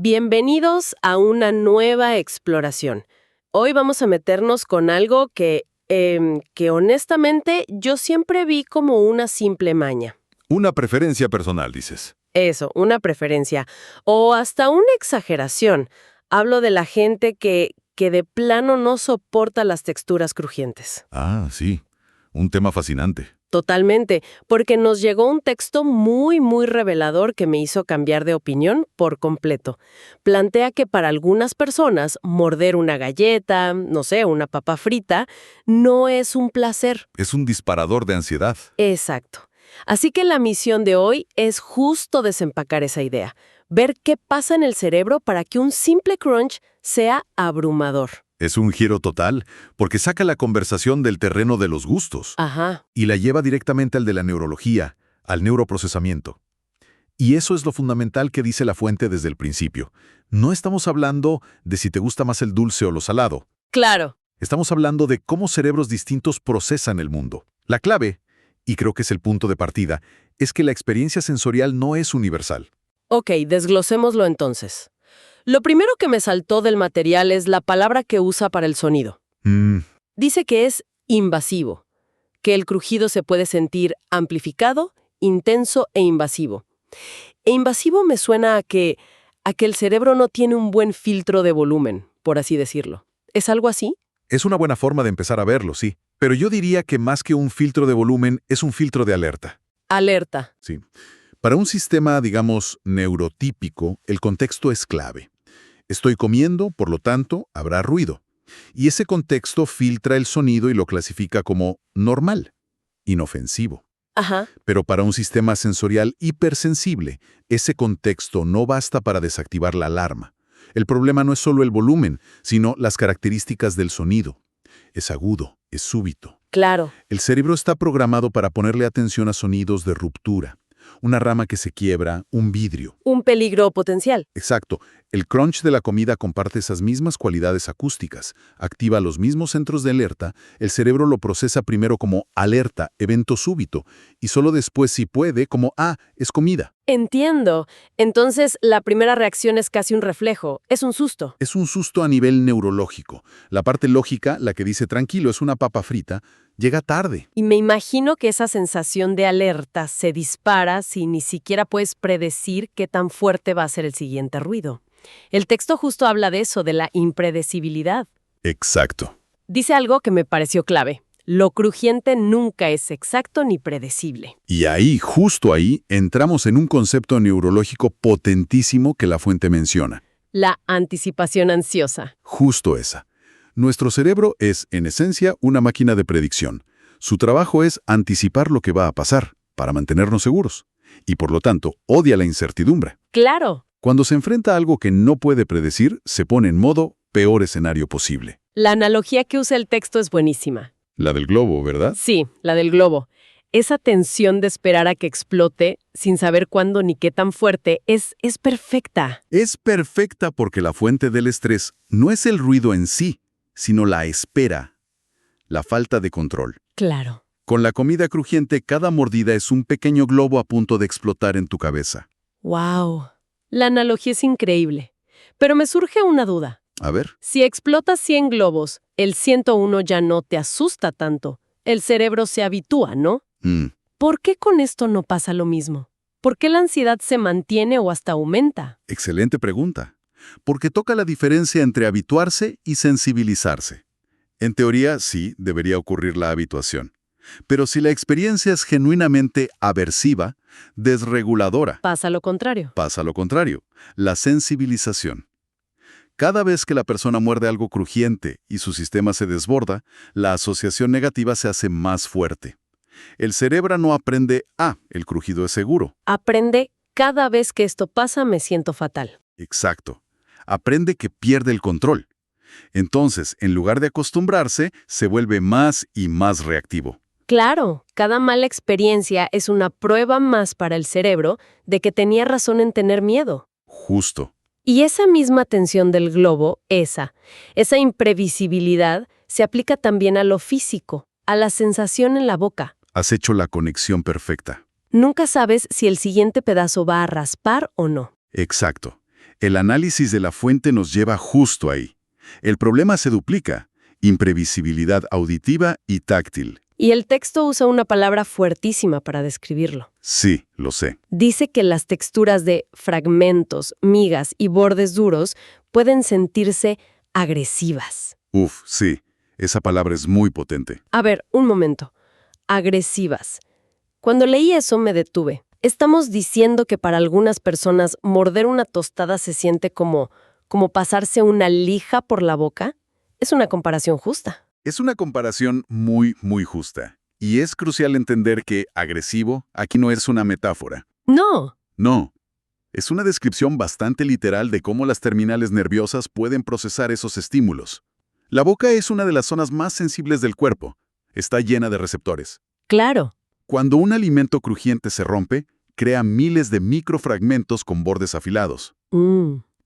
Bienvenidos a una nueva exploración. Hoy vamos a meternos con algo que honestamente yo siempre vi como una simple maña. Una preferencia personal, dices. Eso, una preferencia. O hasta una exageración. Hablo de la gente que de plano no soporta las texturas crujientes. Ah, sí. Un tema fascinante. Totalmente, porque nos llegó un texto muy revelador que me hizo cambiar de opinión por completo. Plantea que para algunas personas morder una galleta, no sé, una papa frita, no es un placer. Es un disparador de ansiedad. Exacto. Así que la misión de hoy es justo desempacar esa idea, ver qué pasa en el cerebro para que un simple crunch sea abrumador. Es un giro total, porque saca la conversación del terreno de los gustos Ajá. y la lleva directamente al de la neurología, al neuroprocesamiento. Y eso es lo fundamental que dice la fuente desde el principio. No estamos hablando de si te gusta más el dulce o lo salado. Claro. Estamos hablando de cómo cerebros distintos procesan el mundo. La clave, y creo que es el punto de partida, es que la experiencia sensorial no es universal. Ok, desglosémoslo entonces. Lo primero que me saltó del material es la palabra que usa para el sonido. Dice que es invasivo, que el crujido se puede sentir amplificado, intenso e invasivo. E invasivo me suena a que el cerebro no tiene un buen filtro de volumen, por así decirlo. ¿Es algo así? Es una buena forma de empezar a verlo, sí. Pero yo diría que más que un filtro de volumen, es un filtro de alerta. Alerta. Sí. Para un sistema, digamos, neurotípico, el contexto es clave. Estoy comiendo, por lo tanto, habrá ruido. Y ese contexto filtra el sonido y lo clasifica como normal, inofensivo. Ajá. Pero para un sistema sensorial hipersensible, ese contexto no basta para desactivar la alarma. El problema no es solo el volumen, sino las características del sonido. Es agudo, es súbito. Claro. El cerebro está programado para ponerle atención a sonidos de ruptura. Una rama que se quiebra, un vidrio. Un peligro potencial. Exacto. El crunch de la comida comparte esas mismas cualidades acústicas, activa los mismos centros de alerta, el cerebro lo procesa primero como alerta, evento súbito, y solo después, si puede, como es comida. Entiendo. Entonces, la primera reacción es casi un reflejo, es un susto. Es un susto a nivel neurológico. La parte lógica, la que dice tranquilo, es una papa frita, llega tarde. Y me imagino que esa sensación de alerta se dispara si ni siquiera puedes predecir qué tan fuerte va a ser el siguiente ruido. El texto justo habla de eso, de la impredecibilidad. Exacto. Dice algo que me pareció clave. Lo crujiente nunca es exacto ni predecible. Y ahí, justo ahí, entramos en un concepto neurológico potentísimo que la fuente menciona. La anticipación ansiosa. Justo esa. Nuestro cerebro es, en esencia, una máquina de predicción. Su trabajo es anticipar lo que va a pasar, para mantenernos seguros. Y por lo tanto, odia la incertidumbre. ¡Claro! Cuando se enfrenta a algo que no puede predecir, se pone en modo peor escenario posible. La analogía que usa el texto es buenísima. La del globo, ¿verdad? Sí, la del globo. Esa tensión de esperar a que explote, sin saber cuándo ni qué tan fuerte, es perfecta. Es perfecta porque la fuente del estrés no es el ruido en sí, sino la espera, la falta de control. Claro. Con la comida crujiente, cada mordida es un pequeño globo a punto de explotar en tu cabeza. ¡Wow! La analogía es increíble. Pero me surge una duda. A ver. Si explotas 100 globos, el 101 ya no te asusta tanto. El cerebro se habitúa, ¿no? ¿Por qué con esto no pasa lo mismo? ¿Por qué la ansiedad se mantiene o hasta aumenta? Excelente pregunta. Porque toca la diferencia entre habituarse y sensibilizarse. En teoría, sí, debería ocurrir la habituación. Pero si la experiencia es genuinamente aversiva, desreguladora, Pasa lo contrario. pasa lo contrario, la sensibilización. Cada vez que la persona muerde algo crujiente y su sistema se desborda, la asociación negativa se hace más fuerte. El cerebro no aprende, el crujido es seguro. Aprende, cada vez que esto pasa me siento fatal. Exacto. Aprende que pierde el control. Entonces, en lugar de acostumbrarse, se vuelve más y más reactivo. Claro, cada mala experiencia es una prueba más para el cerebro de que tenía razón en tener miedo. Justo. Y esa misma tensión del globo, esa imprevisibilidad, se aplica también a lo físico, a la sensación en la boca. Has hecho la conexión perfecta. Nunca sabes si el siguiente pedazo va a raspar o no. Exacto. El análisis de la fuente nos lleva justo ahí. El problema se duplica: imprevisibilidad auditiva y táctil. Y el texto usa una palabra fuertísima para describirlo. Sí, lo sé. Dice que las texturas de fragmentos, migas y bordes duros pueden sentirse agresivas. Uf, sí. Esa palabra es muy potente. A ver, un momento. Agresivas. Cuando leí eso me detuve. ¿Estamos diciendo que para algunas personas morder una tostada se siente como pasarse una lija por la boca? Es una comparación justa. Es una comparación muy, muy justa. Y es crucial entender que agresivo aquí no es una metáfora. No. No. Es una descripción bastante literal de cómo las terminales nerviosas pueden procesar esos estímulos. La boca es una de las zonas más sensibles del cuerpo. Está llena de receptores. Claro. Cuando un alimento crujiente se rompe, crea miles de microfragmentos con bordes afilados.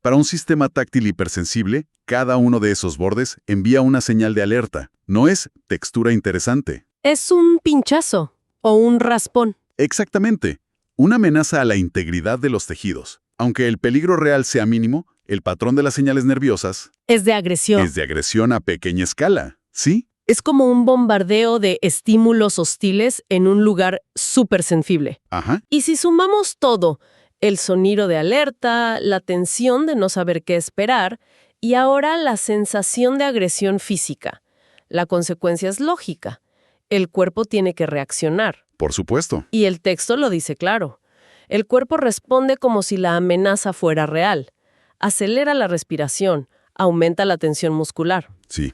Para un sistema táctil hipersensible, cada uno de esos bordes envía una señal de alerta. No es textura interesante. Es un pinchazo o un raspón. Exactamente. Una amenaza a la integridad de los tejidos. Aunque el peligro real sea mínimo, el patrón de las señales nerviosas Es de agresión. es de agresión a pequeña escala. ¿Sí? Es como un bombardeo de estímulos hostiles en un lugar súper sensible. Ajá. Y si sumamos todo, el sonido de alerta, la tensión de no saber qué esperar, y ahora la sensación de agresión física, la consecuencia es lógica. El cuerpo tiene que reaccionar. Por supuesto. Y el texto lo dice claro. El cuerpo responde como si la amenaza fuera real. Acelera la respiración, aumenta la tensión muscular. Sí.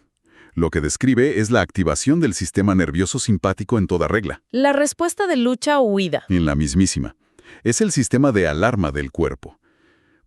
Lo que describe es la activación del sistema nervioso simpático en toda regla. La respuesta de lucha o huida. En la mismísima. Es el sistema de alarma del cuerpo.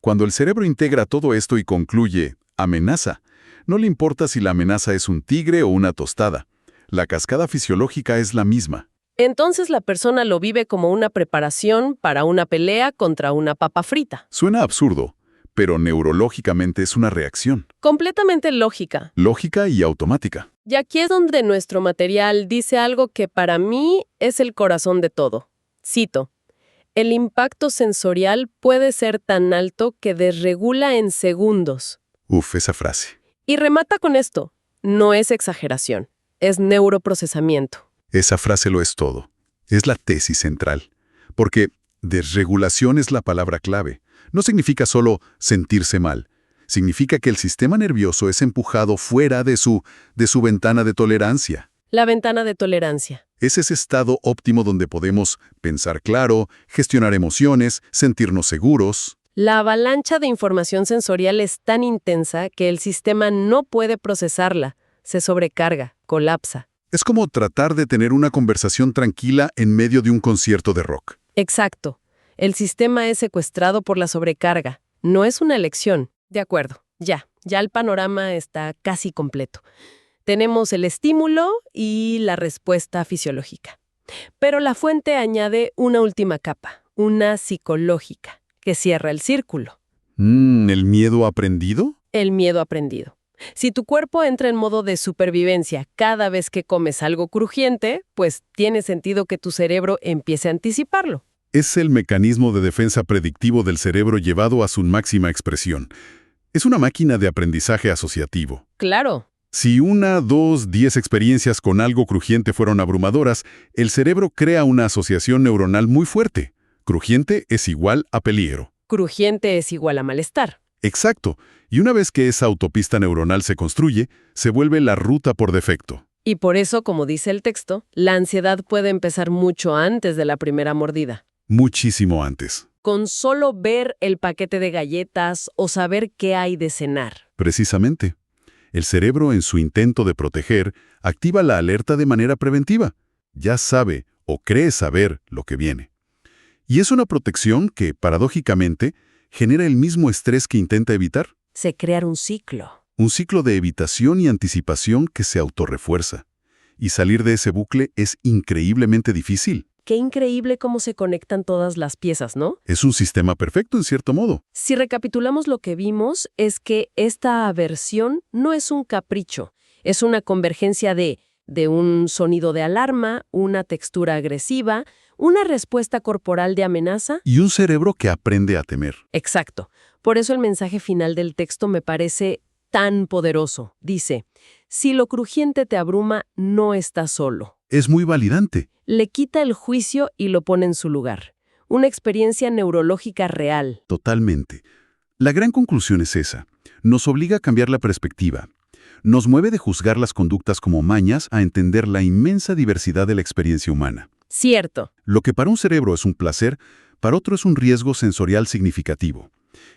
Cuando el cerebro integra todo esto y concluye amenaza, no le importa si la amenaza es un tigre o una tostada. La cascada fisiológica es la misma. Entonces la persona lo vive como una preparación para una pelea contra una papa frita. Suena absurdo, pero neurológicamente es una reacción. Completamente lógica. Lógica y automática. Y aquí es donde nuestro material dice algo que para mí es el corazón de todo. Cito: el impacto sensorial puede ser tan alto que desregula en segundos. Uf, esa frase. Y remata con esto: no es exageración, es neuroprocesamiento. Esa frase lo es todo. Es la tesis central. Porque desregulación es la palabra clave. No significa solo sentirse mal. Significa que el sistema nervioso es empujado fuera de su ventana de tolerancia. La ventana de tolerancia. Es ese estado óptimo donde podemos pensar claro, gestionar emociones, sentirnos seguros. La avalancha de información sensorial es tan intensa que el sistema no puede procesarla. Se sobrecarga, colapsa. Es como tratar de tener una conversación tranquila en medio de un concierto de rock. Exacto. El sistema es secuestrado por la sobrecarga. No es una elección. De acuerdo. Ya el panorama está casi completo. Tenemos el estímulo y la respuesta fisiológica. Pero la fuente añade una última capa, una psicológica, que cierra el círculo. ¿El miedo aprendido? El miedo aprendido. Si tu cuerpo entra en modo de supervivencia cada vez que comes algo crujiente, pues tiene sentido que tu cerebro empiece a anticiparlo. Es el mecanismo de defensa predictivo del cerebro llevado a su máxima expresión. Es una máquina de aprendizaje asociativo. Claro. Si 1, 2, 10 experiencias con algo crujiente fueron abrumadoras, el cerebro crea una asociación neuronal muy fuerte. Crujiente es igual a peligro. Crujiente es igual a malestar. Exacto. Y una vez que esa autopista neuronal se construye, se vuelve la ruta por defecto. Y por eso, como dice el texto, la ansiedad puede empezar mucho antes de la primera mordida. Muchísimo antes. Con solo ver el paquete de galletas o saber qué hay de cenar. Precisamente. El cerebro, en su intento de proteger, activa la alerta de manera preventiva. Ya sabe o cree saber lo que viene. Y es una protección que, paradójicamente, genera el mismo estrés que intenta evitar. Se crea un ciclo. Un ciclo de evitación y anticipación que se autorrefuerza. Y salir de ese bucle es increíblemente difícil. Qué increíble cómo se conectan todas las piezas, ¿no? Es un sistema perfecto en cierto modo. Si recapitulamos lo que vimos, es que esta aversión no es un capricho, es una convergencia de un sonido de alarma, una textura agresiva, una respuesta corporal de amenaza. Y un cerebro que aprende a temer. Exacto. Por eso el mensaje final del texto me parece tan poderoso. Dice, si lo crujiente te abruma, no estás solo. Es muy validante. Le quita el juicio y lo pone en su lugar. Una experiencia neurológica real. Totalmente. La gran conclusión es esa. Nos obliga a cambiar la perspectiva. Nos mueve de juzgar las conductas como mañas a entender la inmensa diversidad de la experiencia humana. Cierto. Lo que para un cerebro es un placer, para otro es un riesgo sensorial significativo.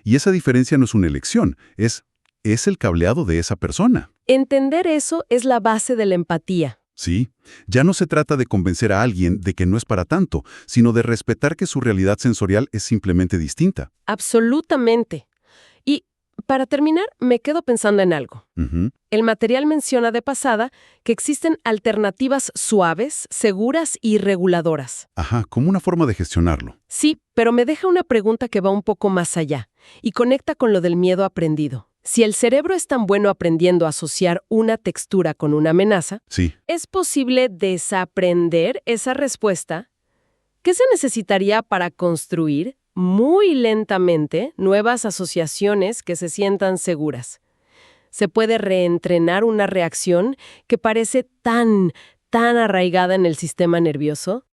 Y esa diferencia no es una elección, es el cableado de esa persona. Entender eso es la base de la empatía. Sí, ya no se trata de convencer a alguien de que no es para tanto, sino de respetar que su realidad sensorial es simplemente distinta. Absolutamente. Y, para terminar, me quedo pensando en algo. El material menciona de pasada que existen alternativas suaves, seguras y reguladoras. Ajá, como una forma de gestionarlo. Sí, pero me deja una pregunta que va un poco más allá y conecta con lo del miedo aprendido. Si el cerebro es tan bueno aprendiendo a asociar una textura con una amenaza, Sí. ¿es posible desaprender esa respuesta? ¿Qué se necesitaría para construir muy lentamente nuevas asociaciones que se sientan seguras? ¿Se puede reentrenar una reacción que parece tan arraigada en el sistema nervioso?